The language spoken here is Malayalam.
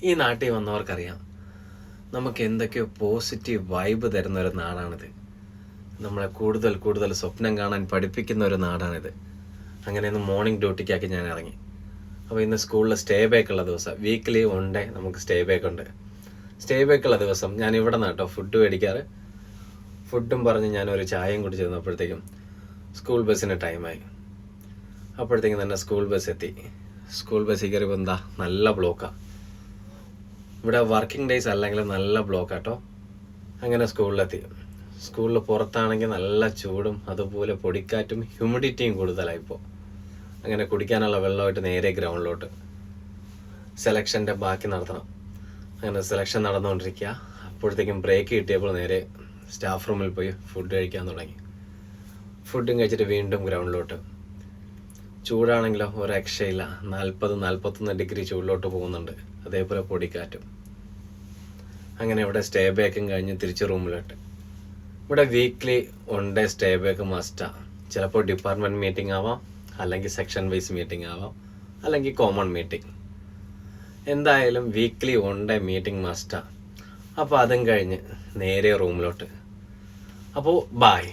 ഈ നാട്ടിൽ വന്നവർക്കറിയാം നമുക്ക് എന്തൊക്കെയോ പോസിറ്റീവ് വൈബ് തരുന്ന ഒരു നാടാണിത്. നമ്മളെ കൂടുതൽ കൂടുതൽ സ്വപ്നം കാണാൻ പഠിപ്പിക്കുന്ന ഒരു നാടാണിത്. അങ്ങനെ ഇന്ന് മോർണിംഗ് ഡ്യൂട്ടിക്കാക്കി ഞാൻ ഇറങ്ങി. അപ്പോൾ ഇന്ന് സ്കൂളിൽ സ്റ്റേ ബാക്ക് ഉള്ള ദിവസം, വീക്കിലി 1 ഡേ നമുക്ക് സ്റ്റേ ബാക്ക് ഉണ്ട്. സ്റ്റേ ബാക്ക് ഉള്ള ദിവസം ഞാൻ ഇവിടെ നിന്ന് കേട്ടോ ഫുഡ് മേടിക്കാറ്. ഫുഡും പറഞ്ഞ് ഞാനൊരു ചായയും കുടിച്ച് ചെന്നപ്പോഴത്തേക്കും സ്കൂൾ ബസ്സിന് ടൈമായി. അപ്പോഴത്തേക്കും തന്നെ സ്കൂൾ ബസ് എത്തി. സ്കൂൾ ബസ്സിൽ കയറിയപ്പോൾ എന്താ നല്ല ബ്ലോക്കാണ്. ഇവിടെ വർക്കിംഗ് ഡേയ്സ് അല്ലെങ്കിൽ നല്ല ബ്ലോക്കാട്ടോ. അങ്ങനെ സ്കൂളിലെത്തി. സ്കൂളിൽ പുറത്താണെങ്കിൽ നല്ല ചൂടും അതുപോലെ പൊടിക്കാറ്റും ഹ്യൂമിഡിറ്റിയും കൂടുതലായിപ്പോൾ. അങ്ങനെ കുടിക്കാനുള്ള വെള്ളമായിട്ട് നേരെ ഗ്രൗണ്ടിലോട്ട് സെലക്ഷൻ്റെ ബാക്കി നടത്തണം. അങ്ങനെ സെലക്ഷൻ നടന്നുകൊണ്ടിരിക്കുക. അപ്പോഴത്തേക്കും ബ്രേക്ക് കിട്ടിയപ്പോൾ നേരെ സ്റ്റാഫ് റൂമിൽ പോയി ഫുഡ് കഴിക്കാൻ തുടങ്ങി. ഫുഡും കഴിച്ചിട്ട് വീണ്ടും ഗ്രൗണ്ടിലോട്ട്. ചൂടാണെങ്കിലോ ഒരു രക്ഷയില്ല. 40-41 ഡിഗ്രി ചൂടിലോട്ട് പോകുന്നുണ്ട്. അതേപോലെ പൊടിക്കാറ്റും. അങ്ങനെ ഇവിടെ സ്റ്റേ ബാക്കും കഴിഞ്ഞ് തിരിച്ച് റൂമിലോട്ട്. ഇവിടെ വീക്ക്ലി 1 ഡേ സ്റ്റേ ബാക്ക് മസ്റ്റാണ്. ചിലപ്പോൾ ഡിപ്പാർട്ട്മെൻറ്റ് മീറ്റിംഗ് ആവാം, അല്ലെങ്കിൽ സെക്ഷൻ വൈസ് മീറ്റിംഗ് ആവാം, അല്ലെങ്കിൽ കോമൺ മീറ്റിംഗ്. എന്തായാലും വീക്ക്ലി 1 ഡേ മീറ്റിംഗ് മസ്റ്റാണ്. അപ്പോൾ അതും കഴിഞ്ഞ് നേരെ റൂമിലോട്ട്. അപ്പോൾ ബായ്.